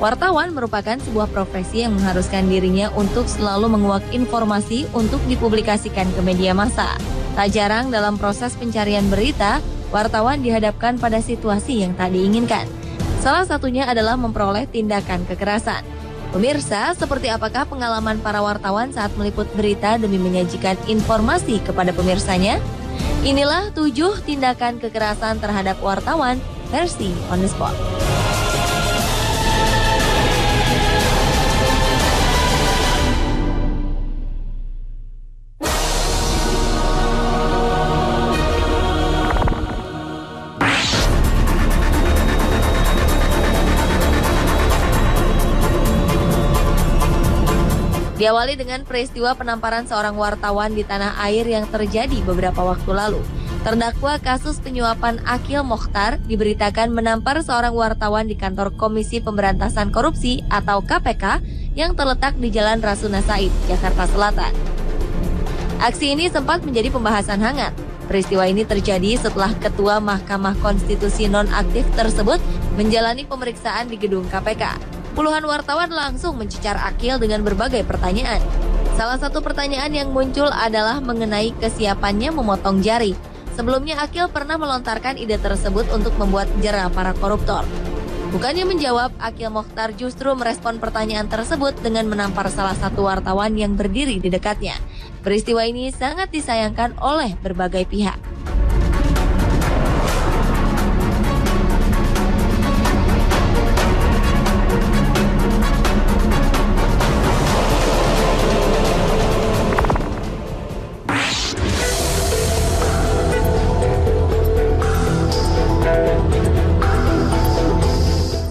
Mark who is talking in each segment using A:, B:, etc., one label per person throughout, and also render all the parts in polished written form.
A: Wartawan merupakan sebuah profesi yang mengharuskan dirinya untuk selalu menguak informasi untuk dipublikasikan ke media massa. Tak jarang dalam proses pencarian berita, wartawan dihadapkan pada situasi yang tak diinginkan. Salah satunya adalah memperoleh tindakan kekerasan. Pemirsa, seperti apakah pengalaman para wartawan saat meliput berita demi menyajikan informasi kepada pemirsanya? Inilah 7 tindakan kekerasan terhadap wartawan versi On The Spot. Diawali dengan peristiwa penamparan seorang wartawan di tanah air yang terjadi beberapa waktu lalu. Terdakwa kasus penyuapan Akil Mokhtar diberitakan menampar seorang wartawan di kantor Komisi Pemberantasan Korupsi atau KPK yang terletak di Jalan Rasuna Said, Jakarta Selatan. Aksi ini sempat menjadi pembahasan hangat. Peristiwa ini terjadi setelah Ketua Mahkamah Konstitusi nonaktif tersebut menjalani pemeriksaan di gedung KPK. Puluhan wartawan langsung mencecar Akil dengan berbagai pertanyaan. Salah satu pertanyaan yang muncul adalah mengenai kesiapannya memotong jari. Sebelumnya Akil pernah melontarkan ide tersebut untuk membuat jera para koruptor. Bukannya menjawab, Akil Mokhtar justru merespon pertanyaan tersebut dengan menampar salah satu wartawan yang berdiri di dekatnya. Peristiwa ini sangat disayangkan oleh berbagai pihak.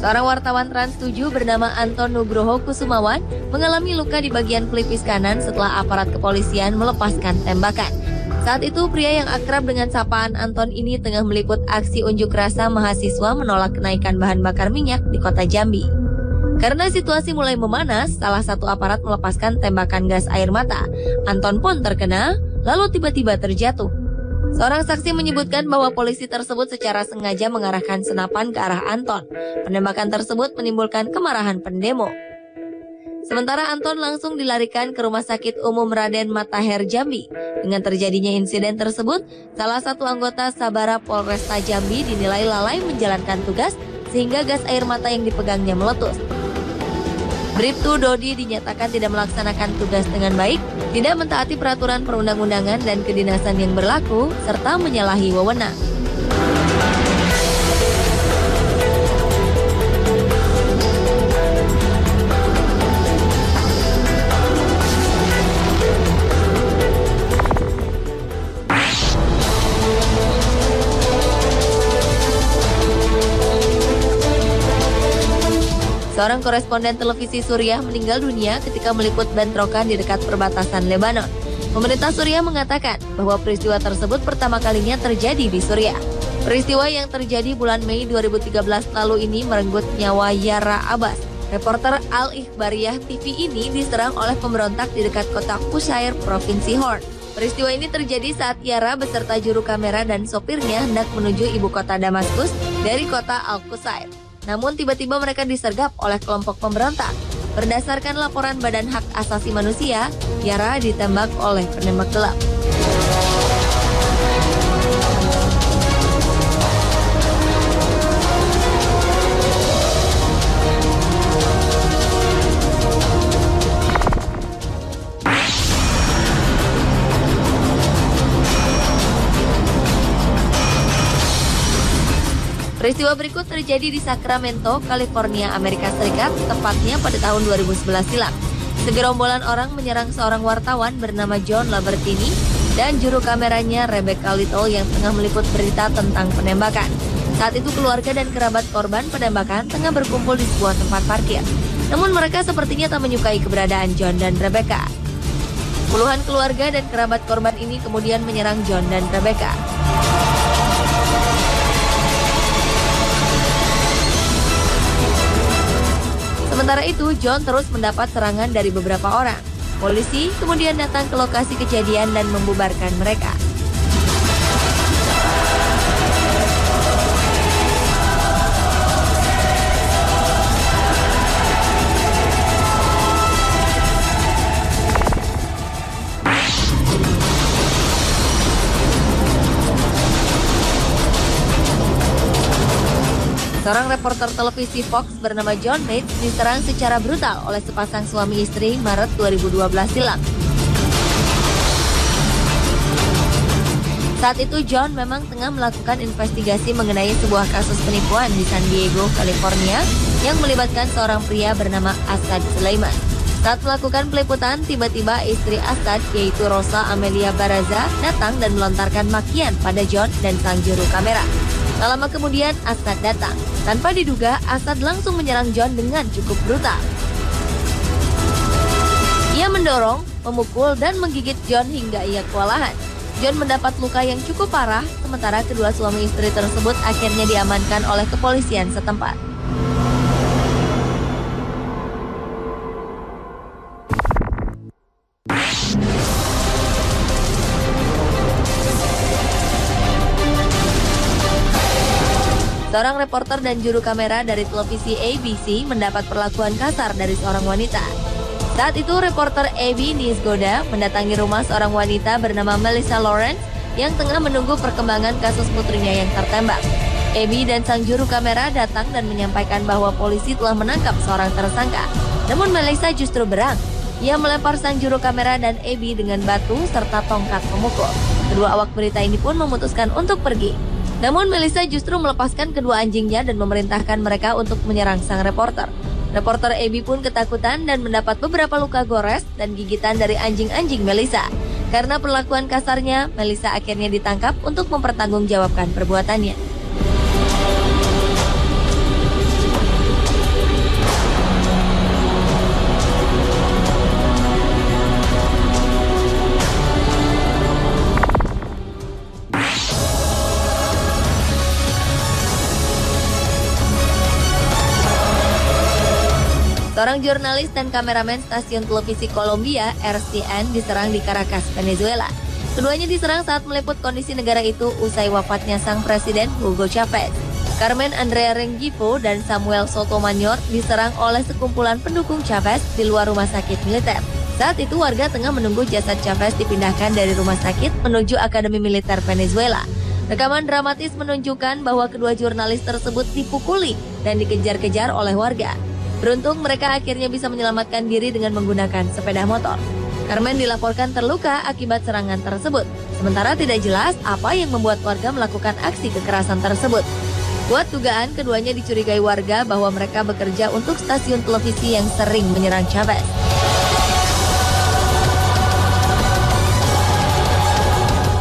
A: Seorang wartawan Trans 7 bernama Anton Nugroho Kusumawan mengalami luka di bagian pelipis kanan setelah aparat kepolisian melepaskan tembakan. Saat itu pria yang akrab dengan sapaan Anton ini tengah meliput aksi unjuk rasa mahasiswa menolak kenaikan bahan bakar minyak di kota Jambi. Karena situasi mulai memanas, salah satu aparat melepaskan tembakan gas air mata. Anton pun terkena, lalu tiba-tiba terjatuh. Seorang saksi menyebutkan bahwa polisi tersebut secara sengaja mengarahkan senapan ke arah Anton. Penembakan tersebut menimbulkan kemarahan pendemo. Sementara Anton langsung dilarikan ke Rumah Sakit Umum Raden Matahir Jambi. Dengan terjadinya insiden tersebut, salah satu anggota Sabara Polresta Jambi dinilai lalai menjalankan tugas sehingga gas air mata yang dipegangnya meletus. Bribtu Dodi dinyatakan tidak melaksanakan tugas dengan baik, tidak mentaati peraturan perundang-undangan dan kedinasan yang berlaku, serta menyalahi wewenang. Seorang koresponden televisi Suriah meninggal dunia ketika meliput bentrokan di dekat perbatasan Lebanon. Pemerintah Suriah mengatakan bahwa peristiwa tersebut pertama kalinya terjadi di Suriah. Peristiwa yang terjadi bulan Mei 2013 lalu ini merenggut nyawa Yara Abbas. Reporter Al-Ikhbariyah TV ini diserang oleh pemberontak di dekat kota Qusair, Provinsi Horn. Peristiwa ini terjadi saat Yara beserta juru kamera dan sopirnya hendak menuju ibu kota Damaskus dari kota Al-Qusair. Namun tiba-tiba mereka disergap oleh kelompok pemberontak. Berdasarkan laporan Badan Hak Asasi Manusia, Yara ditembak oleh penembak gelap. Peristiwa berikut terjadi di Sacramento, California, Amerika Serikat, tepatnya pada tahun 2011 silam. Segerombolan orang menyerang seorang wartawan bernama John Labertini dan juru kameranya Rebecca Little yang tengah meliput berita tentang penembakan. Saat itu keluarga dan kerabat korban penembakan tengah berkumpul di sebuah tempat parkir. Namun mereka sepertinya tak menyukai keberadaan John dan Rebecca. Puluhan keluarga dan kerabat korban ini kemudian menyerang John dan Rebecca. Sementara itu, John terus mendapat serangan dari beberapa orang. Polisi kemudian datang ke lokasi kejadian dan membubarkan mereka. Seorang reporter televisi Fox bernama John Bates diserang secara brutal oleh sepasang suami istri Maret 2012 silam. Saat itu John memang tengah melakukan investigasi mengenai sebuah kasus penipuan di San Diego, California yang melibatkan seorang pria bernama Assad Sulaiman. Saat melakukan peliputan, tiba-tiba istri Assad, yaitu Rosa Amelia Baraza, datang dan melontarkan makian pada John dan sang juru kamera. Tak lama kemudian, Assad datang. Tanpa diduga, Assad langsung menyerang John dengan cukup brutal. Ia mendorong, memukul, dan menggigit John hingga ia kewalahan. John mendapat luka yang cukup parah, sementara kedua suami istri tersebut akhirnya diamankan oleh kepolisian setempat. Seorang reporter dan juru kamera dari televisi ABC mendapat perlakuan kasar dari seorang wanita. Saat itu, reporter Abby Nisgoda mendatangi rumah seorang wanita bernama Melissa Lawrence yang tengah menunggu perkembangan kasus putrinya yang tertembak. Abby dan sang juru kamera datang dan menyampaikan bahwa polisi telah menangkap seorang tersangka. Namun Melissa justru berang. Ia melempar sang juru kamera dan Abby dengan batu serta tongkat pemukul. Kedua awak berita ini pun memutuskan untuk pergi. Namun Melissa justru melepaskan kedua anjingnya dan memerintahkan mereka untuk menyerang sang reporter. Reporter Abby pun ketakutan dan mendapat beberapa luka gores dan gigitan dari anjing-anjing Melissa. Karena perlakuan kasarnya, Melissa akhirnya ditangkap untuk mempertanggungjawabkan perbuatannya. Seorang jurnalis dan kameramen stasiun televisi Colombia, RCN, diserang di Caracas, Venezuela. Keduanya diserang saat meliput kondisi negara itu usai wafatnya sang presiden Hugo Chavez. Carmen Andrea Rengifo dan Samuel Sotomayor diserang oleh sekumpulan pendukung Chavez di luar rumah sakit militer. Saat itu warga tengah menunggu jasad Chavez dipindahkan dari rumah sakit menuju Akademi Militer Venezuela. Rekaman dramatis menunjukkan bahwa kedua jurnalis tersebut dipukuli dan dikejar-kejar oleh warga. Beruntung mereka akhirnya bisa menyelamatkan diri dengan menggunakan sepeda motor. Carmen dilaporkan terluka akibat serangan tersebut. Sementara tidak jelas apa yang membuat warga melakukan aksi kekerasan tersebut. Kuat dugaan keduanya dicurigai warga bahwa mereka bekerja untuk stasiun televisi yang sering menyerang Chavez.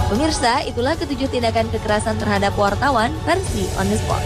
A: Pemirsa, itulah ketujuh tindakan kekerasan terhadap wartawan versi On The Spot.